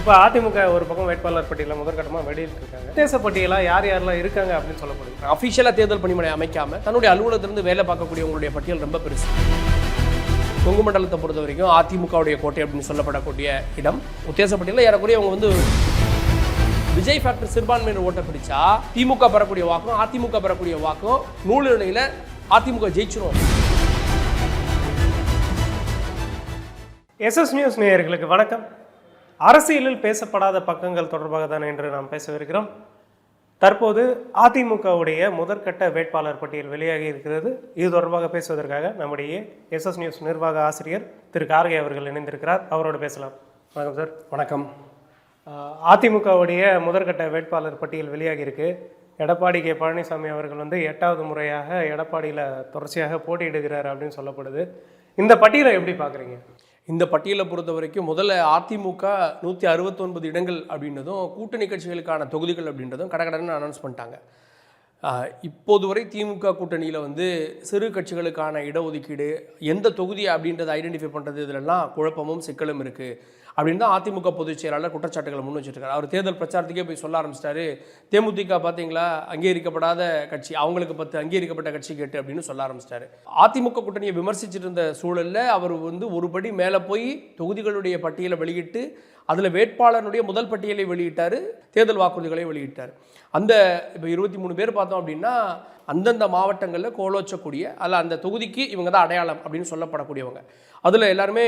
இப்போ அதிமுக ஒரு பக்கம் வேட்பாளர் பட்டியலில் முதற்கட்டமாக வெளியிட்டிருக்காங்க. தேச பட்டியலாக யார் யாரெல்லாம் இருக்காங்க அப்படின்னு சொல்லப்படுது. அஃபிஷியலாக தேர்தல் பணிமனை அமைக்காமல் தன்னுடைய அலுவலகத்திலிருந்து வேலை பார்க்கக்கூடியவங்களுடைய பட்டியல் ரொம்ப பெருசு. கொங்கு மண்டலத்தை பொறுத்த வரைக்கும் அதிமுகவுடைய கோட்டை அப்படின்னு சொல்லப்படக்கூடிய இடம் உத்தேச பட்டியலில் ஏறக்குறைய அவங்க வந்து விஜய் ஃபேக்டர் சிறுபான்மையினர் ஓட்டை பிடிச்சா திமுக பெறக்கூடிய வாக்கும் அதிமுக பெறக்கூடிய வாக்கும் நூல் நிலையில் அதிமுக ஜெயிச்சிரும். எஸ்எஸ் நியூஸ் நேயர்களுக்கு வணக்கம். அரசியலில் பேசப்படாத பக்கங்கள் தொடர்பாக தான் என்று நாம் பேசவிருக்கிறோம். தற்போது அதிமுகவுடைய முதற்கட்ட வேட்பாளர் பட்டியல் வெளியாகி இருக்கிறது. இது தொடர்பாக பேசுவதற்காக நம்முடைய எஸ்எஸ் நியூஸ் நிர்வாக ஆசிரியர் திரு கார்கே அவர்கள் இணைந்திருக்கிறார். அவரோடு பேசலாம். வணக்கம் சார். வணக்கம். அதிமுகவுடைய முதற்கட்ட வேட்பாளர் பட்டியல் வெளியாகி இருக்கு. எடப்பாடி கே பழனிசாமி அவர்கள் வந்து 8வது முறையாக எடப்பாடியில் தொடர்ச்சியாக போட்டியிடுகிறார் அப்படின்னு சொல்லப்படுது. இந்த பட்டியலை எப்படி பார்க்குறீங்க? இந்த பட்டியலை பொறுத்த வரைக்கும் முதல்ல அதிமுக 169 இடங்கள் அப்படின்றதும் கூட்டணி கட்சிகளுக்கான தொகுதிகள் அப்படின்றதும் கடகடன்னு அனௌன்ஸ் பண்ணிட்டாங்க. இப்போது வரை திமுக கூட்டணியில் வந்து சிறு கட்சிகளுக்கான இடஒதுக்கீடு எந்த தொகுதி அப்படின்றத ஐடென்டிஃபை பண்ணுறது இதிலெல்லாம் குழப்பமும் சிக்கலும் இருக்குது அப்படின்னு தான் அதிமுக பொதுச் செயலாளர் குற்றச்சாட்டுகளை முன் வச்சுருக்காரு. அவர் தேர்தல் பிரச்சாரத்துக்கே போய் சொல்ல ஆரம்பிச்சிட்டாரு, தேமுதிக பார்த்தீங்களா அங்கீகரிக்கப்படாத கட்சி, அவங்களுக்கு 10 அங்கீகரிக்கப்பட்ட கட்சி கேட்டு அப்படின்னு சொல்ல ஆரம்பிச்சிட்டாரு. அதிமுக கூட்டணியை விமர்சிச்சுட்டு இருந்த சூழலில் அவர் வந்து ஒருபடி மேலே போய் தொகுதிகளுடைய பட்டியலை வெளியிட்டு அதில் வேட்பாளருடைய முதல் பட்டியலை வெளியிட்டார், தேர்தல் வாக்குறுதிகளை வெளியிட்டார். அந்த இப்போ 23 பேர் பார்த்தோம் அப்படின்னா அந்தந்த மாவட்டங்களில் கோலோச்சக்கூடிய அல்ல அந்த தொகுதிக்கு இவங்க தான் அடையாளம் அப்படின்னு சொல்லப்படக்கூடியவங்க. அதில் எல்லாருமே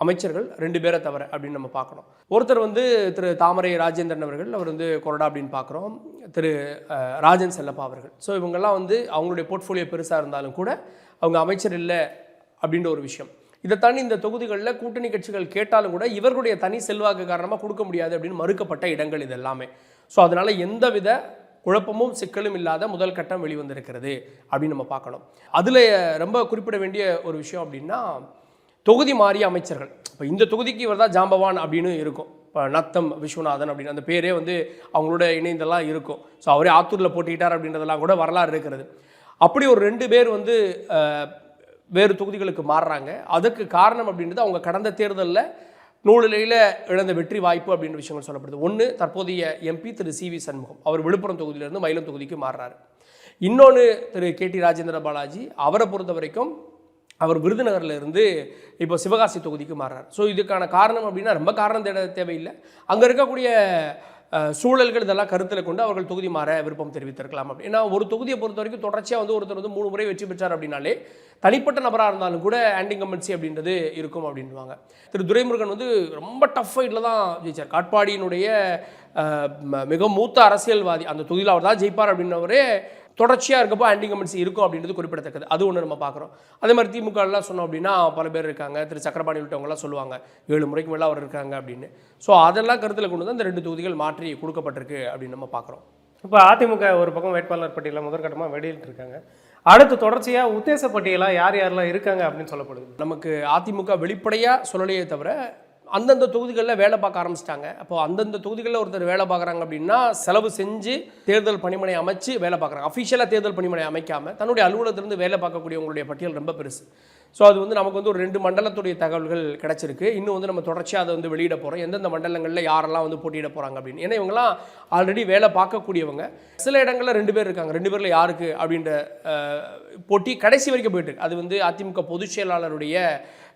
அமைச்சர்கள் 2 பேரை தவிர அப்படின்னு நம்ம பார்க்கணும். ஒருத்தர் வந்து திரு தாமரை ராஜேந்திரன் அவர்கள், அவர் வந்து கொறடா அப்படின்னு பார்க்குறோம். திரு ராஜன் செல்லப்பா அவர்கள். ஸோ இவங்கெல்லாம் வந்து அவங்களுடைய போர்ட்ஃபோலியோ பெருசாக இருந்தாலும் கூட அவங்க அமைச்சர் இல்லை அப்படின்ற ஒரு விஷயம். இதை தாண்டி இந்த தொகுதிகளில் கூட்டணி கட்சிகள் கேட்டாலும் கூட இவர்களுடைய தனி செல்வாக்கு காரணமாக கொடுக்க முடியாது அப்படின்னு மறுக்கப்பட்ட இடங்கள் இது எல்லாமே. ஸோ அதனால் எந்தவித குழப்பமும் சிக்கலும் இல்லாத முதல் கட்டம் வெளிவந்திருக்கிறது அப்படின்னு நம்ம பார்க்கணும். அதில் ரொம்ப குறிப்பிட வேண்டிய ஒரு விஷயம் அப்படின்னா தொகுதி மாறிய அமைச்சர்கள். இப்போ இந்த தொகுதிக்கு இவர் தான் ஜாம்பவான் அப்படின்னு இருக்கும். இப்போ நத்தம் விஸ்வநாதன் அப்படின்னு அந்த பேரே வந்து அவங்களோட இணைந்தெல்லாம் இருக்கும். ஸோ அவரே ஆத்தூரில் போட்டிக்கிட்டார் அப்படின்றதெல்லாம் கூட வரலாறு இருக்கிறது. அப்படி ஒரு 2 பேர் வந்து வேறு தொகுதிகளுக்கு மாறுறாங்க. அதுக்கு காரணம் அப்படின்றது அவங்க கடந்த தேர்தலில் நூலிலையில் இழந்த வெற்றி வாய்ப்பு அப்படின்ற விஷயங்கள் சொல்லப்படுது. ஒன்று, தற்போதைய எம்பி திரு சிவி சண்முகம், அவர் விழுப்புரம் தொகுதியிலிருந்து மயிலம் தொகுதிக்கு மாறுறாரு. இன்னொன்று திரு கேடி ராஜேந்திர பாலாஜி, அவரை பொறுத்த வரைக்கும் அவர் விருதுநகரில் இருந்து இப்போ சிவகாசி தொகுதிக்கு மாறுறார். ஸோ இதுக்கான காரணம் அப்படின்னா ரொம்ப காரணம் தேவையில்லை. அங்கே இருக்கக்கூடிய சூழல்கள் இதெல்லாம் கருத்தில் கொண்டு அவர்கள் தொகுதி மாற விருப்பம் தெரிவித்திருக்கலாம். ஏன்னா ஒரு தொகுதியை பொறுத்த வரைக்கும் தொடர்ச்சியாக வந்து ஒருத்தர் வந்து 3 முறை வெற்றி பெற்றார் அப்படின்னாலே தனிப்பட்ட நபராக இருந்தாலும் கூட ஆன்டிகம்பன்சி அப்படின்றது இருக்கும் அப்படின்வாங்க. திரு துரைமுருகன் வந்து ரொம்ப டஃப் ஃபைட்டில் தான் ஜெயிச்சார். காட்பாடியினுடைய மிக மூத்த அரசியல்வாதி, அந்த தொகுதியில் அவர் தான் ஜெயிப்பார் அப்படின்னவரே தொடர்ச்சியாக இருக்கப்போ ஆன்டிகம்பன்சி இருக்கும் அப்படின்றது குறிப்பிடத்தக்கது. அது ஒன்று நம்ம பார்க்குறோம். அதே மாதிரி திமுகலாம் சொன்னோம் அப்படின்னா பல பேர் இருக்காங்க. திரு சக்கரபாணி உள்ளவங்களாம் சொல்லுவாங்க 7 முறைக்கு மேலே அவர் இருக்காங்க அப்படின்னு. ஸோ அதெல்லாம் கருத்தில் கொண்டு தான் இந்த 2 தொகுதிகள் மாற்றி கொடுக்கப்பட்டிருக்கு அப்படின்னு நம்ம பார்க்குறோம். இப்போ அதிமுக ஒரு பக்கம் வேட்பாளர் பட்டியலில் முதற்கட்டமாக வெளியிட்டிருக்காங்க. அடுத்து தொடர்ச்சியாக உத்தேச பட்டியலாக யார் யாரெல்லாம் இருக்காங்க அப்படின்னு சொல்லப்படுது. நமக்கு அதிமுக வெளிப்படையாக சொல்லலையே தவிர அந்தந்த தொகுதிகளில் வேலை பார்க்க ஆரம்பிச்சிட்டாங்க. அப்போது அந்தந்த தொகுதிகளில் ஒருத்தர் வேலை பார்க்குறாங்க அப்படின்னா செலவு செஞ்சு தேர்தல் பணிமனை அமைச்சு வேலை பார்க்குறாங்க. அஃபிஷியலாக தேர்தல் பணிமனை அமைக்காமல் தன்னுடைய அலுவலகத்திலிருந்து வேலை பார்க்கக்கூடியவங்களுடைய பட்டியல் ரொம்ப பெருசு. ஸோ அது வந்து நமக்கு வந்து ஒரு 2 மண்டலத்துடைய தகவல்கள் கிடச்சிருக்கு. இன்னும் வந்து நம்ம தொடர்ச்சியாக அதை வந்து வெளியிட போகிறோம், எந்தெந்த மண்டலங்களில் யாரெல்லாம் வந்து போட்டியிட போகிறாங்க அப்படின்னு. ஏன்னா இவங்கெல்லாம் ஆல்ரெடி வேலை பார்க்கக்கூடியவங்க. சில இடங்களில் 2 பேர் இருக்காங்க. 2 பேரில் யாருக்கு அப்படின்ற போட்டி கடைசி வரைக்கும் போயிட்டு அது வந்து அதிமுக பொதுச் செயலாளருடைய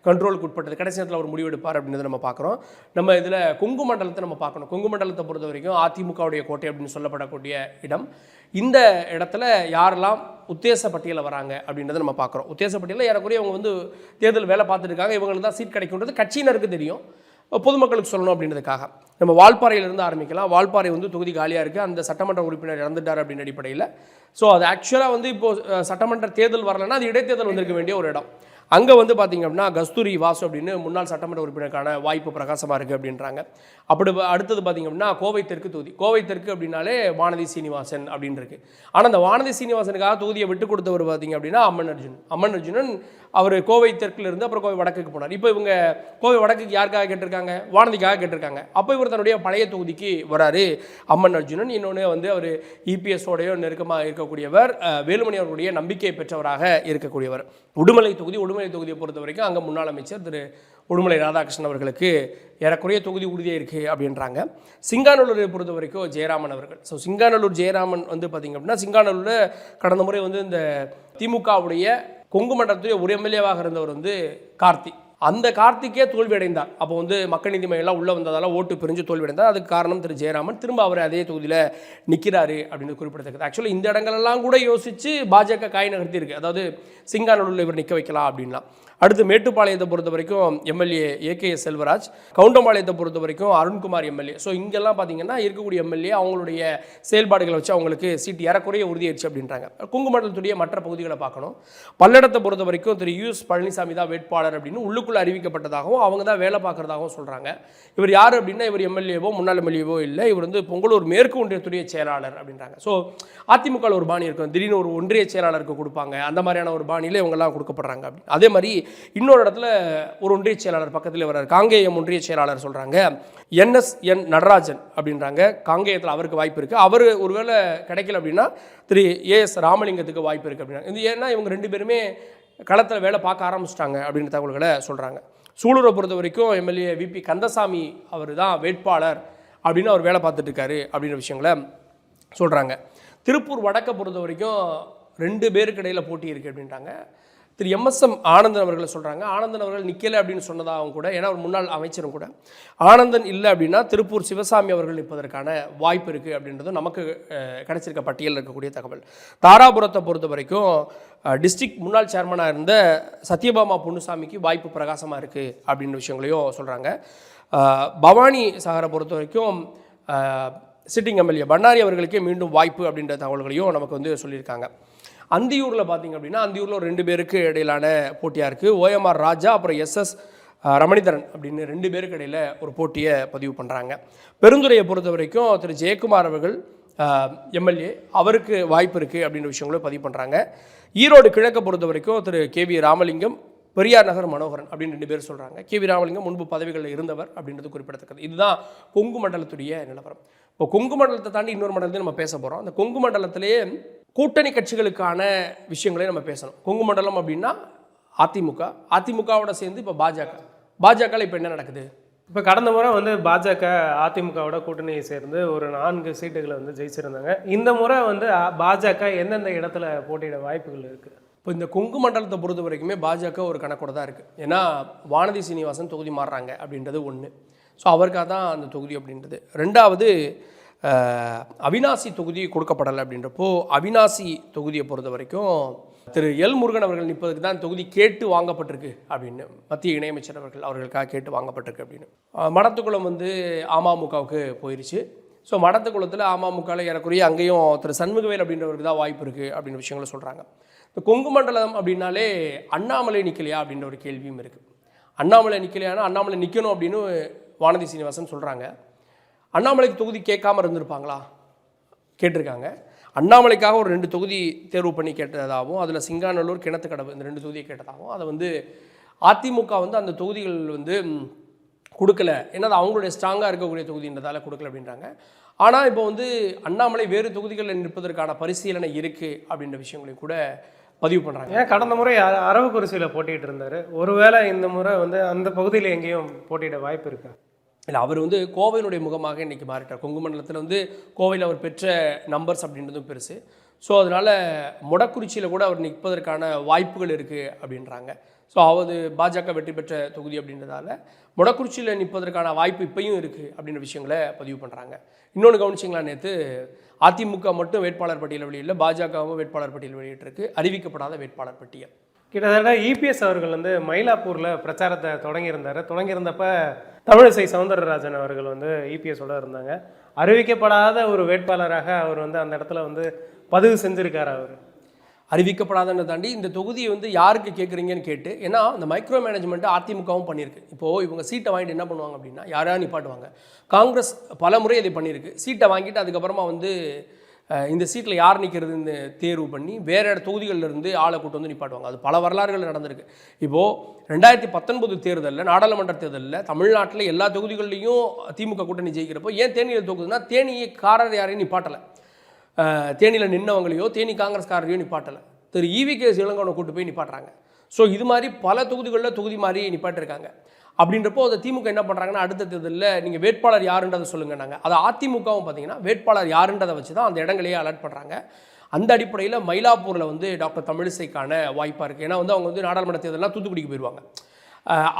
கண்ட்ரோலுக்கு உட்பட்டது. கடைசி நேரத்தில் அவர் முடிவெடுப்பார் அப்படின்றத நம்ம பார்க்குறோம். நம்ம இதில் கொங்கு மண்டலத்தை நம்ம பார்க்கணும். கொங்கு மண்டலத்தை பொறுத்த வரைக்கும் அதிமுகவுடைய கோட்டை அப்படின்னு சொல்லப்படக்கூடிய இடம். இந்த இடத்துல யாரெல்லாம் உத்தேச பட்டியலில் வராங்க அப்படின்றத நம்ம பார்க்குறோம். உத்தேச பட்டியலில் ஏறக்குறைய அவங்க வந்து தேர்தல் வேலை பார்த்துட்டு இருக்காங்க. இவங்களுக்கு தான் சீட் கிடைக்குன்றது கட்சியினருக்கு தெரியும், பொதுமக்களுக்கு சொல்லணும் அப்படின்றதுக்காக நம்ம வால்பாறையிலிருந்து ஆரம்பிக்கலாம். வால்பாறை வந்து தொகுதி காலியாக இருக்குது. அந்த சட்டமன்ற உறுப்பினர் இறந்துட்டார் அப்படின்னு அடிப்படையில். ஸோ அது ஆக்சுவலாக வந்து இப்போது சட்டமன்ற தேர்தல் வரலைன்னா அது இடைத்தேர்தல் வந்திருக்க வேண்டிய ஒரு இடம். அங்கே வந்து பார்த்திங்க அப்படின்னா கஸ்தூரி வாசு அப்படின்னு முன்னாள் சட்டமன்ற உறுப்பினருக்கான வாய்ப்பு பிரகாசமாக இருக்குது அப்படின்றாங்க. அப்படி அடுத்தது பார்த்திங்க அப்படின்னா கோவை தெற்கு தொகுதி. கோவை தெற்கு அப்படின்னாலே வானதி சீனிவாசன் அப்படின்னு இருக்குது. ஆனால் அந்த வானதி சீனிவாசனுக்காக தொகுதியை விட்டு கொடுத்தவர் பார்த்திங்க அப்படின்னா அம்மன் அர்ஜுனன். அவர் கோவை தெற்குல இருந்து அப்புறம் கோவை வடக்குக்கு போனார். இப்போ இவங்க கோவை வடக்குக்கு யாருக்காக கேட்டிருக்காங்க? வானதிக்காக கேட்டிருக்காங்க. அப்போ இவர் தன்னுடைய பழைய தொகுதிக்கு வராரு அம்மன் அர்ஜுனன். இன்னொன்று வந்து அவர் இபிஎஸோடைய நெருக்கமாக இருக்கக்கூடியவர், வேலுமணி அவர்களுடைய நம்பிக்கை பெற்றவராக இருக்கக்கூடியவர். உடுமலை தொகுதி உடுமலை தொகுதியை பொறுத்த வரைக்கும் அங்கே முன்னாள் அமைச்சர் திரு உடுமலை ராதாகிருஷ்ணன் அவர்களுக்கு ஏறக்குறைய தொகுதி உறுதியாக இருக்குது அப்படின்றாங்க. சிங்காநல்லூரை பொறுத்த வரைக்கும் ஜெயராமன் அவர்கள். ஸோ சிங்காநல்லூர் ஜெயராமன் வந்து பார்த்திங்க அப்படின்னா சிங்காநல்லூரில் கடந்த முறை வந்து இந்த திமுகவுடைய கொங்கு மண்டலத்துடைய ஒரு எம்எல்ஏவாக இருந்தவர் வந்து கார்த்தி. அந்த கார்த்திக்கே தோல்வி அடைந்தார். அப்போ வந்து மக்கள் நீதி மையம் எல்லாம் உள்ளே வந்ததால் ஓட்டு பிரிஞ்சு தோல்வி அடைந்தார். அதுக்கு காரணம் திரு ஜெயராமன். திரும்ப அவர் அதே தொகுதியில் நிற்கிறாரு அப்படின்னு குறிப்பிடத்தக்கது. ஆக்சுவலி இந்த இடங்களெல்லாம் கூட யோசித்து பாஜக காய் நகர்த்தியிருக்கு. அதாவது சிங்காநல்லூரில் இவர் நிற்க வைக்கலாம் அப்படின்லாம். அடுத்து மேட்டுப்பாளையத்தை பொறுத்த வரைக்கும் எம்எல்ஏ ஏகேஎஸ் செல்வராஜ், கவுண்டம்பாளையத்தை பொறுத்த வரைக்கும் அருண்குமார் எம்எல்ஏ. ஸோ இங்கெல்லாம் பார்த்தீங்கன்னா இருக்கக்கூடிய எம்எல்ஏ அவங்களுடைய செயல்பாடுகளை வச்சு அவங்களுக்கு சீட் ஏறக்குறைய உறுதியாயிடுச்சு அப்படின்றாங்க. கொங்கு மண்டலத்துடைய மற்ற பகுதிகளை பார்க்கணும். பல்லடத்தை பொறுத்த வரைக்கும் திரு யூஎஸ் பழனிசாமி தான் வேட்பாளர் அப்படின்னு உள்ளுக்குள்ளே அறிவிக்கப்பட்டதாகவும் அவங்க தான் வேலை பார்க்குறதாகவும் சொல்கிறாங்க. இவர் யார் அப்படின்னா இவர் எம்எல்ஏவோ முன்னாள் எம்எல்ஏவோ இல்லை, இவர் வந்து பொங்கலூர் மேற்கு ஒன்றியத்துடைய செயலாளர் அப்படின்றாங்க. ஸோ அதிமுக ஒரு பாணி இருக்கும், திடீர்னு ஒரு ஒன்றிய செயலாளருக்கு கொடுப்பாங்க, அந்த மாதிரியான ஒரு பாணியில் இவங்கெல்லாம் கொடுக்கப்படுறாங்க. அப்படின்னு அதே மாதிரி இன்னொரு இடத்துல ஒரு ஒன்றிய செயலாளர் பக்கத்தில் வர்றார், காங்கேயம் ஒன்றிய செயலாளர் சொல்கிறாங்க NSN நடராஜன் அப்படின்றாங்க. காங்கேயத்தில் அவருக்கு வாய்ப்பு இருக்குது. அவர் ஒருவேளை கிடைக்கல அப்படின்னா திரு AS ராமலிங்கத்துக்கு வாய்ப்பு இருக்குது அப்படின்னா. இது ஏன்னா இவங்க ரெண்டு பேருமே களத்தில் வேலை பார்க்க ஆரம்பிச்சிட்டாங்க அப்படின்ற தகவல்களை சொல்கிறாங்க. சூலூரை பொறுத்த வரைக்கும் எம்எல்ஏ VP கந்தசாமி அவர் தான் வேட்பாளர் அப்படின்னு அவர் வேலை பார்த்துட்டு இருக்காரு அப்படின்ற விஷயங்களை சொல்கிறாங்க. திருப்பூர் வடக்கை பொறுத்த வரைக்கும் 2 பேருக்கு இடையில் போட்டி இருக்குது அப்படின்றாங்க. திரு MSM ஆனந்தன் அவர்களை சொல்கிறாங்க. ஆனந்தன் அவர்கள் நிற்கலை அப்படின்னு சொன்னதாகவும் கூட, ஏன்னா ஒரு முன்னாள் அமைச்சரும் கூட. ஆனந்தன் இல்லை அப்படின்னா திருப்பூர் சிவசாமி அவர்கள் நிற்பதற்கான வாய்ப்பு இருக்குது அப்படின்றது நமக்கு கிடைச்சிருக்க பட்டியலில் இருக்கக்கூடிய தகவல். தாராபுரத்தை பொறுத்த வரைக்கும் டிஸ்ட்ரிக்ட் முன்னாள் சேர்மனாக இருந்த சத்யபாமா பொன்னுசாமிக்கு வாய்ப்பு பிரகாசமாக இருக்குது அப்படின்ற விஷயங்களையும் சொல்கிறாங்க. பவானி சாகரை பொறுத்த வரைக்கும் சிட்டிங் எம்எல்ஏ பண்ணாரி அவர்களுக்கே மீண்டும் வாய்ப்பு அப்படின்ற தகவல்களையும் நமக்கு வந்து சொல்லியிருக்காங்க. அந்தியூரில் பார்த்திங்க அப்படின்னா அந்தியூரில் ஒரு 2 பேருக்கு இடையிலான போட்டியாக இருக்குது. OMR ராஜா அப்புறம் SS ரமணிதரன் அப்படின்னு 2 பேருக்கு இடையில் ஒரு போட்டியை பதிவு பண்ணுறாங்க. பெருந்துறையை பொறுத்த வரைக்கும் திரு ஜெயக்குமார் அவர்கள் எம்எல்ஏ, அவருக்கு வாய்ப்பு இருக்குது அப்படின்ற விஷயங்களும் பதிவு பண்ணுறாங்க. ஈரோடு கிழக்கை பொறுத்த வரைக்கும் திரு KV ராமலிங்கம், பெரியார் நகர் மனோகரன் அப்படின்னு 2 பேர் சொல்கிறாங்க. KV ராமலிங்கம் முன்பு பதவிகளில் இருந்தவர் அப்படின்றது குறிப்பிடத்தக்கது. இதுதான் கொங்கு மண்டலத்துடைய நிலவரம். இப்போ கொங்கு மண்டலத்தை தாண்டி இன்னொரு மண்டலத்தையும் நம்ம பேச போகிறோம். அந்த கொங்கு மண்டலத்திலேயே கூட்டணி கட்சிகளுக்கான விஷயங்களையும் நம்ம பேசணும். கொங்கு மண்டலம் அப்படின்னா அதிமுகவோட சேர்ந்து இப்போ பாஜகவில் இப்போ என்ன நடக்குது? இப்போ கடந்த முறை வந்து பாஜக அதிமுகவோட கூட்டணியை சேர்ந்து ஒரு 4 சீட்டுகளை வந்து ஜெயிச்சிருந்தாங்க. இந்த முறை வந்து பாஜக எந்தெந்த இடத்துல போட்டியிட வாய்ப்புகள் இருக்குது? இப்போ இந்த கொங்கு மண்டலத்தை பொறுத்த வரைக்குமே பாஜக ஒரு கணக்கோட தான் இருக்குது. ஏன்னா வானதி சீனிவாசன் தொகுதி மாறுறாங்க அப்படின்றது ஒன்று. ஸோ அவருக்காக தான் அந்த தொகுதி அப்படின்றது. 2வது அவினாசி தொகுதி கொடுக்கப்படலை அப்படின்றப்போ அவினாசி தொகுதியை பொறுத்த வரைக்கும் திரு எல் முருகன் அவர்கள் நிற்பதுக்கு தான் தொகுதி கேட்டு வாங்கப்பட்டிருக்கு அப்படின்னு மத்திய இணையமைச்சர் அவர்களுக்காக கேட்டு வாங்கப்பட்டிருக்கு அப்படின்னு. மடத்துக்குளம் வந்து அமமுகவுக்கு போயிடுச்சு. ஸோ மடத்துக்குளத்தில் அமமுகவில் ஏறக்குறைய அங்கேயும் திரு சண்முகவேல் அப்படின்றவருக்கு தான் வாய்ப்பு இருக்குது அப்படின்ற விஷயங்களை சொல்கிறாங்க. இந்த கொங்கு மண்டலம் அப்படின்னாலே அண்ணாமலை நிற்கலையா அப்படின்ற ஒரு கேள்வியும் இருக்குது. அண்ணாமலை நிற்கலையானா அண்ணாமலை நிற்கணும் அப்படின்னு வானதி சீனிவாசன் சொல்கிறாங்க. அண்ணாமலைக்கு தொகுதி கேட்காம இருந்திருப்பாங்களா? கேட்டிருக்காங்க. அண்ணாமலைக்காக ஒரு 2 தொகுதி தேர்வு பண்ணி கேட்டதாகவும், அதில் சிங்காநல்லூர், கிணத்துக்கடவு இந்த 2 தொகுதியை கேட்டதாகவும், அதை வந்து அதிமுக வந்து அந்த தொகுதிகள் வந்து கொடுக்கல, ஏன்னா அது அவங்களுடைய ஸ்ட்ராங்காக இருக்கக்கூடிய தொகுதின்றதால கொடுக்கல அப்படின்றாங்க. ஆனால் இப்போ வந்து அண்ணாமலை வேறு தொகுதிகளில் நிற்பதற்கான பரிசீலனை இருக்குது அப்படின்ற விஷயங்களையும் கூட பதிவு பண்ணுறாங்க. ஏன் கடந்த முறை அரவக்குறிச்சியில் போட்டிகிட்டு இருந்தார், ஒருவேளை இந்த முறை வந்து அந்த பகுதியில் எங்கேயும் போட்டியிட வாய்ப்பு இருக்கா? இல்லை, அவர் வந்து கோவையினுடைய முகமாக இன்றைக்கி மாறிட்டார். கொங்கு மண்டலத்தில் வந்து கோவையில் அவர் பெற்ற நம்பர்ஸ் அப்படின்றதும் பெருசு. ஸோ அதனால் மொடக்குறிச்சியில் கூட அவர் நிற்பதற்கான வாய்ப்புகள் இருக்குது அப்படின்றாங்க. ஸோ அவர் பாஜக வெற்றி பெற்ற தொகுதி அப்படின்றதால மொடக்குறிச்சியில் நிற்பதற்கான வாய்ப்பு இப்பையும் இருக்குது அப்படின்ற விஷயங்களை பதிவு பண்ணுறாங்க. இன்னொன்று கவனிச்சிங்களா, நேற்று அதிமுக மட்டும் வேட்பாளர் பட்டியல் வெளியில, பாஜகவும் வேட்பாளர் பட்டியல் வெளியிட்டிருக்கு, அறிவிக்கப்படாத வேட்பாளர் பட்டியல். கிட்டத்தட்ட EPS அவர்கள் வந்து மயிலாப்பூரில் பிரச்சாரத்தை தொடங்கியிருந்தப்ப தமிழிசை சவுந்தரராஜன் அவர்கள் வந்து EPSோட இருந்தாங்க. அறிவிக்கப்படாத ஒரு வேட்பாளராக அவர் வந்து அந்த இடத்துல வந்து பதிவு செஞ்சுருக்கார். அவர் அறிவிக்கப்படாதன்னு தாண்டி இந்த தொகுதியை வந்து யாருக்கு கேட்குறீங்கன்னு கேட்டு, ஏன்னா இந்த மைக்ரோ மேனேஜ்மெண்ட்டு அதிமுகவும் பண்ணியிருக்கு. இப்போது இவங்க சீட்டை வாங்கிட்டு என்ன பண்ணுவாங்க அப்படின்னா யாராவது நிப்பாட்டுவாங்க. காங்கிரஸ் பல முறை இதை பண்ணியிருக்கு. சீட்டை வாங்கிட்டு அதுக்கப்புறமா வந்து இந்த சீட்டில் யார் நிற்கிறதுன்னு தேர்வு பண்ணி வேறு தொகுதிகளிலிருந்து ஆளை கூட்டு வந்து நிப்பாட்டுவாங்க. அது பல வரலாறுகள் நடந்திருக்கு. இப்போது 2019 தேர்தலில், நாடாளுமன்ற தேர்தலில் தமிழ்நாட்டில் எல்லா தொகுதிகள்லையும் திமுக கூட்டணி ஜெயிக்கிறப்போ ஏன் தேனியில் தொகுதுன்னா தேனிக்காரர் யாரையும் நிப்பாட்டலை, தேனியில் நின்னவங்களையோ தேனி காங்கிரஸ்காரரையோ நிப்பாட்டலை, திரு EVK இளங்கோவனை கூட்டு போய் நிப்பாட்டுறாங்க. ஸோ இது மாதிரி பல தொகுதிகளில் தொகுதி மாதிரி நிப்பாட்டிருக்காங்க. அப்படின்றப்போ அதை திமுக என்ன பண்ணுறாங்கன்னா, அடுத்த தேர்தலில் நீங்கள் வேட்பாளர் யாருன்றதை சொல்லுங்கன்னாங்க. அது அதிமுகவும் பார்த்தீங்கன்னா வேட்பாளர் யாருன்றதை வச்சு தான் அந்த இடங்களையே அலர்ட் பண்ணுறாங்க. அந்த அடிப்படையில் மயிலாப்பூரில் வந்து டாக்டர் தமிழிசைக்கான வாய்ப்பாக இருக்குது. ஏன்னா வந்து அவங்க வந்து நாடாளுமன்ற தேர்தலாம் தூத்துக்குடிக்கு போயிடுவாங்க.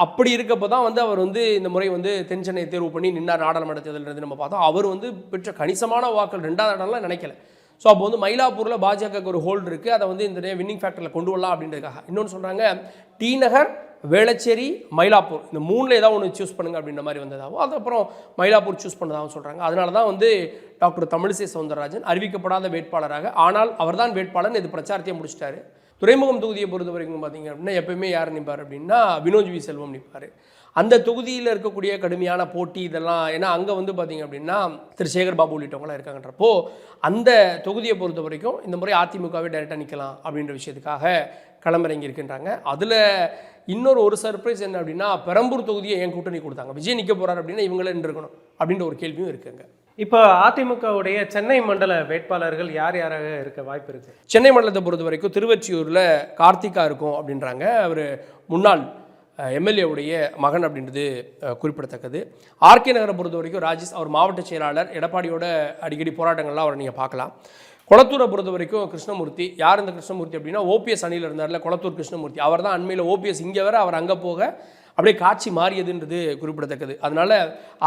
அப்படி இருக்கப்போ தான் வந்து அவர் வந்து இந்த முறை வந்து தென் சென்னையை தேர்வு பண்ணி நின்னார் நாடாளுமன்ற தேர்தல் நம்ம பார்த்தோம். அவர் வந்து பெற்ற கணிசமான வாக்கள் 2வது இடம்லாம் நினைக்கல. ஸோ அப்போ வந்து மயிலாப்பூரில் பாஜகவுக்கு ஒரு ஹோல்டு இருக்குது, அதை வந்து இந்த வின்னிங் ஃபேக்டரில் கொண்டு வரலாம் அப்படின்றதுக்காக. இன்னொன்று சொல்கிறாங்க, டி நகர், வேளச்சேரி, மயிலாப்பூர் இந்த 3ல் ஏதாவது ஒன்று சூஸ் பண்ணுங்க அப்படின்ற மாதிரி வந்ததாகவும், அதுக்கப்புறம் மயிலாப்பூர் சூஸ் பண்ணதாகவும் சொல்கிறாங்க. அதனால தான் வந்து டாக்டர் தமிழிசை சவுந்தரராஜன் அறிவிக்கப்படாத வேட்பாளராக, ஆனால் அவர்தான் வேட்பாளர் இது பிரச்சாரத்தையே முடிச்சிட்டாரு. துறைமுகம் தொகுதியை பொறுத்த வரைக்கும் பார்த்தீங்க அப்படின்னா எப்பயுமே யார் நிற்பார் அப்படின்னா வினோஜ் வி செல்வம் நிற்பார். அந்த தொகுதியில் இருக்கக்கூடிய கடுமையான போட்டி இதெல்லாம், ஏன்னா அங்கே வந்து பார்த்தீங்க அப்படின்னா திரு சேகர் பாபு உள்ளிட்டவங்களாம் இருக்காங்கன்றப்போ அந்த தொகுதியை பொறுத்த வரைக்கும் இந்த முறை அதிமுகவே டைரெக்டாக நிற்கலாம் அப்படின்ற விஷயத்துக்காக களமிறங்கி இருக்கின்றாங்க. அதில் ஒரு சர்ப்ரைஸ் என்ன அப்படின்னா, பெரம்பூர் தொகுதியை என் கூட்டணி கொடுத்தாங்க, விஜய் நிற்க போகிறார் அப்படின்னா இவங்களே இருக்கணும் அப்படின்ற ஒரு கேள்வியும் இருக்குங்க. இப்போ அதிமுகவுடைய சென்னை மண்டல வேட்பாளர்கள் யார் யாராக இருக்க வாய்ப்பு இருக்குது? சென்னை மண்டலத்தை பொறுத்த வரைக்கும் திருவொற்றியூரில் கார்த்திகா இருக்கும் அப்படின்றாங்க. அவர் முன்னாள் எம்எல்ஏவுடைய மகன் அப்படின்றது குறிப்பிடத்தக்கது. ஆர்கே நகரை பொறுத்த வரைக்கும் ராஜேஷ், அவர் மாவட்ட செயலாளர், எடப்பாடியோட அடிக்கடி போராட்டங்கள்லாம் அவரை நீங்கள் பார்க்கலாம். கொளத்தூரை பொறுத்த வரைக்கும் கிருஷ்ணமூர்த்தி. யார் இந்த கிருஷ்ணமூர்த்தி அப்படின்னா, ஓபிஎஸ் அணியில் இருந்தார்ல கொளத்தூர் கிருஷ்ணமூர்த்தி, அவர் தான் அண்மையில் ஓபிஎஸ் இங்கே வர அவர் அங்கே போக அப்படியே காட்சி மாறியதுன்றது குறிப்பிடத்தக்கது. அதனால்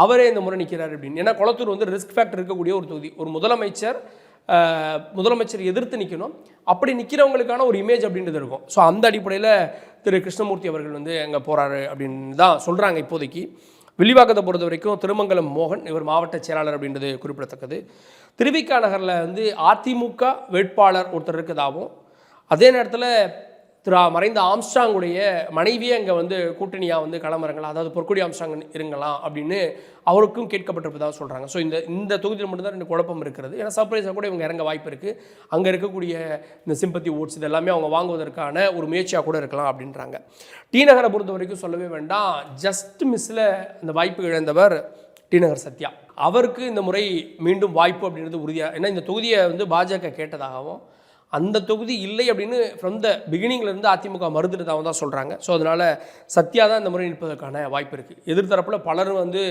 அவரே இந்த முறை நிற்கிறார் அப்படின்னு. ஏன்னா கொளத்தூர் வந்து ரிஸ்க் ஃபேக்டர் இருக்கக்கூடிய ஒரு தொகுதி. ஒரு முதலமைச்சர் எதிர்த்து நிற்கணும், அப்படி நிற்கிறவங்களுக்கான ஒரு இமேஜ் அப்படின்றது இருக்கும். ஸோ அந்த அடிப்படையில் திரு கிருஷ்ணமூர்த்தி அவர்கள் வந்து அங்கே போகிறாரு அப்படின்னு தான் சொல்கிறாங்க இப்போதைக்கு. வில்லிவாக்கத்தை பொறுத்த வரைக்கும் திருமங்கலம் மோகன், இவர் மாவட்ட செயலாளர் அப்படின்றது குறிப்பிடத்தக்கது. திருவிக நகரில் வந்து அதிமுக வேட்பாளர் ஒருத்தர் இருக்கதாகவும், அதே நேரத்தில் மறைந்த ஆம்ஸ்ட்ராங்குடைய மனைவியே அங்கே வந்து கூட்டணியாக வந்து களமிறங்கலாம், அதாவது பொற்கொடி ஆம்ஸ்ட்ராங் இருங்கலாம் அப்படின்னு அவருக்கும் கேட்கப்பட்டிருப்பதாக சொல்கிறாங்க. ஸோ இந்த தொகுதியில் மட்டும்தான் 2 குழப்பம் இருக்கிறது. ஏன்னா சர்ப்ரைஸாக கூட இவங்க இறங்க வாய்ப்பு இருக்குது. அங்கே இருக்கக்கூடிய இந்த சிம்பத்தி ஓட்ஸ் இதெல்லாமே அவங்க வாங்குவதற்கான ஒரு முயற்சியாக கூட இருக்கலாம் அப்படின்றாங்க. டி நகரை பொறுத்த வரைக்கும் சொல்லவே வேண்டாம், ஜஸ்ட் மிஸ்ஸில் அந்த வாய்ப்பு இழந்தவர் டி நகர் சத்யா. அவருக்கு இந்த முறை மீண்டும் வாய்ப்பு அப்படின்றது உறுதியாக, ஏன்னா இந்த தொகுதியை வந்து பாஜக கேட்டதாகவும் அந்த தொகுதி இல்லை அப்படின்னு ஃப்ரம் த பிகினிங்லேருந்து அதிமுக மறுத்துட்டதாக தான் சொல்கிறாங்க. ஸோ அதனால் சத்யா தான் இந்த முறை நிற்பதற்கான வாய்ப்பு இருக்குது. எதிர்த்தரப்பில் பலரும் வந்து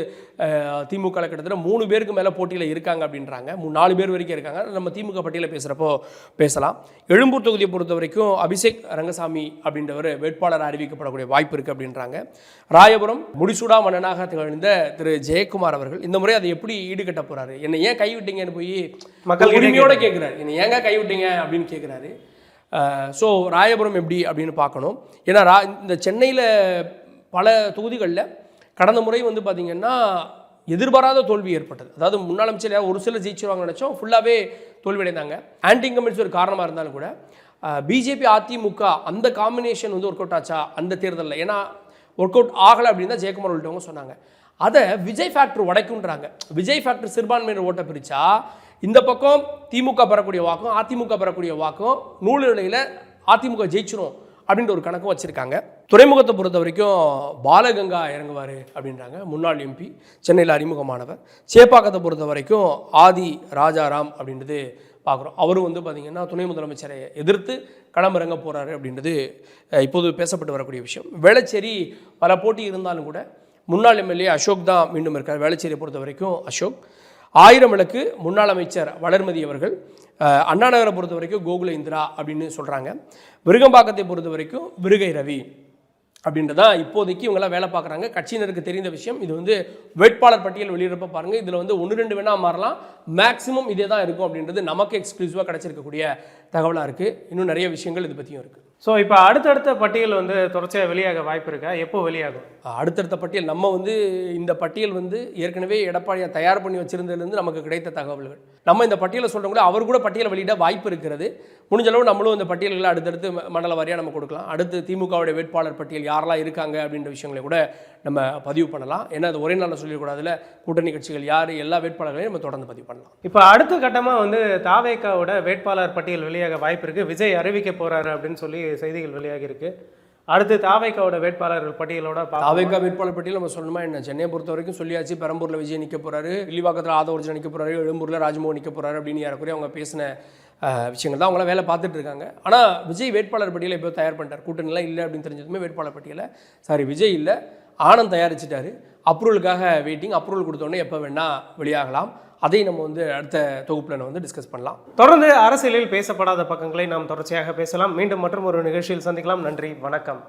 திமுக கிட்டத்தட்ட 3 பேருக்கு மேலே போட்டியில் இருக்காங்க அப்படின்றாங்க. 4 பேர் வரைக்கும் இருக்காங்க. நம்ம திமுக பட்டியலில் பேசுகிறப்போ பேசலாம். எழும்பூர் தொகுதியை பொறுத்த வரைக்கும் அபிஷேக் ரங்கசாமி அப்படின்றவர் வேட்பாளர் அறிவிக்கப்படக்கூடிய வாய்ப்பு இருக்குது அப்படின்றாங்க. ராயபுரம் முடிசூடா மன்னனாக திகழ்ந்த திரு ஜெயக்குமார் அவர்கள் இந்த முறை அதை எப்படி ஈடுகட்ட போகிறாரு, என்னை ஏன் கைவிட்டீங்கன்னு போய் மக்கள் உரிமையோடு கேட்குறாரு, என்னை ஏங்க கைவிட்டீங்க அப்படின்னு கேட்குறாரு. ஸோ ராயபுரம் எப்படி அப்படின்னு பார்க்கணும். ஏன்னா இந்த சென்னையில் பல தொகுதிகளில் கடந்த முறை வந்து பார்த்திங்கன்னா எதிர்பாராத தோல்வி ஏற்பட்டது. அதாவது முன்னாள் அமைச்சர் ஒரு சிலர் ஜெயிச்சிருவாங்க நினச்சோம், ஃபுல்லாகவே தோல்வியடைந்தாங்க. ஆன்டி இன்கம்பன்சி ஒரு காரணமாக இருந்தாலும் கூட பிஜேபி அதிமுக அந்த காம்பினேஷன் வந்து ஒர்க் அவுட் ஆச்சா அந்த தேர்தலில், ஏன்னா ஒர்க் அவுட் ஆகலை அப்படின்னு தான் ஜெயக்குமார் உள்ளவங்க சொன்னாங்க. அதை விஜய் ஃபேக்டர் உடைக்குன்றாங்க. விஜய் ஃபேக்டர் சிறுபான்மையினர் ஓட்டை பிரித்தா இந்த பக்கம் திமுக பெறக்கூடிய வாக்கும் அதிமுக பெறக்கூடிய வாக்கும் நூலிலையில் அதிமுக ஜெயிச்சிரும் அப்படின்ற ஒரு கணக்கும் வச்சுருக்காங்க. துறைமுகத்தை பொறுத்த வரைக்கும் பாலகங்கா இறங்குவார் அப்படின்றாங்க, முன்னாள் எம்பி, சென்னையில் அறிமுகமானவர். சேப்பாக்கத்தை பொறுத்த வரைக்கும் ஆதி ராஜாராம் அப்படின்றது பார்க்குறோம். அவரும் வந்து பார்த்திங்கன்னா துணை முதலமைச்சரை எதிர்த்து களமிறங்க போகிறாரு அப்படின்றது இப்போது பேசப்பட்டு வரக்கூடிய விஷயம். வேளச்சேரி பல போட்டி இருந்தாலும் கூட முன்னாள் எம்எல்ஏ அசோக் தான் மீண்டும் இருக்கார். வேளச்சேரியை பொறுத்த வரைக்கும் அசோக். 1000 விளக்கு முன்னாள் அமைச்சர் வளர்மதி அவர்கள். அண்ணா நகரை பொறுத்த வரைக்கும் கோகுல இந்திரா அப்படின்னு சொல்கிறாங்க. விருகம்பாக்கத்தை பொறுத்த வரைக்கும் விருகை ரவி அப்படின்றதான் இப்போதைக்கு இவங்கெல்லாம் வேலை பார்க்குறாங்க. கட்சியினருக்கு தெரிந்த விஷயம். இது வந்து வேட்பாளர் பட்டியல் வெளியிடப்ப பாருங்கள், இதில் வந்து 1-2 வேணால் மாறலாம், மேக்ஸிமம் இதே தான் இருக்கும் அப்படின்றது நமக்கு எக்ஸ்க்ளூசிவாக கிடச்சிருக்கக்கூடிய தகவலாக இருக்குது. இன்னும் நிறைய விஷயங்கள் இது பற்றியும் இருக்குது. ஸோ இப்போ அடுத்தடுத்த பட்டியல் வந்து தொடர்ச்சியாக வெளியாக வாய்ப்பு இருக்கா? எப்போ வெளியாகும் அடுத்தடுத்த பட்டியல்? நம்ம வந்து இந்த பட்டியல் வந்து ஏற்கனவே எடப்பாடியை தயார் பண்ணி வச்சிருந்ததுலேருந்து நமக்கு கிடைத்த தகவல்கள். நம்ம இந்த பட்டியலை சொல்கிறோம் கூட அவர் கூட பட்டியலை வெளியிட வாய்ப்பு இருக்கிறது. முடிஞ்சளவு நம்மளும் இந்த பட்டியல்களை அடுத்தடுத்து மண்டல வாரியாக நம்ம கொடுக்கலாம். அடுத்து திமுகவுடைய வேட்பாளர் பட்டியல் யாரெல்லாம் இருக்காங்க அப்படின்ற விஷயங்களை கூட நம்ம பதிவு பண்ணலாம். ஏன்னா அது ஒரே நாளில் சொல்லிடக்கூடாதுல, கூட்டணி கட்சிகள் யார் எல்லா வேட்பாளர்களையும் நம்ம தொடர்ந்து பதிவு பண்ணலாம். இப்போ அடுத்த கட்டமாக வந்து தாவேகாவோட வேட்பாளர் பட்டியல் வெளியாக வாய்ப்பு இருக்குது. விஜய் அறிவிக்க போகிறாரு அப்படின்னு சொல்லி செய்திகள் வெளியாகி இருக்குது. அடுத்து தாவேக்காவோட வேட்பாளர்கள் பட்டியலோட தாவேக்கா வேட்பாளர் பட்டியல் நம்ம சொல்லணுமா என்ன? சென்னையை பொறுத்த வரைக்கும் சொல்லியாச்சு. பெரம்பூரில் விஜய் நிற்க போறாரு, வில்லிவாக்கத்தில் ஆதவர்ஜன் நிற்க போறாரு, எழும்பூரில் ராஜ்மோகன் நிற்க போறாரு அப்படின்னு யாருக்குரிய அவங்க பேசின விஷயங்கள் தான் அவங்களாம் வேலை பார்த்துட்டு இருக்காங்க. ஆனால் விஜய் வேட்பாளர் பட்டியலை இப்போ தயார் பண்ணிட்டார். கூட்டணிலாம் இல்லை அப்படின்னு தெரிஞ்சதுமே வேட்பாளர் பட்டியலை விஜய் இல்லை, ஆனந்த் தயாரிச்சிட்டாரு. அப்ரூவலுக்காக வெயிட்டிங். அப்ரூவல் கொடுத்தோடனே எப்போ வேணால் வெளியாகலாம். அதை நம்ம அடுத்த தொகுப்பில் டிஸ்கஸ் பண்ணலாம். தொடர்ந்து அரசியலில் பேசப்படாத பக்கங்களை நாம் தொடர்ச்சியாக பேசலாம். மீண்டும் மற்றும் ஒரு நிகழ்ச்சியில் சந்திக்கலாம். நன்றி, வணக்கம்.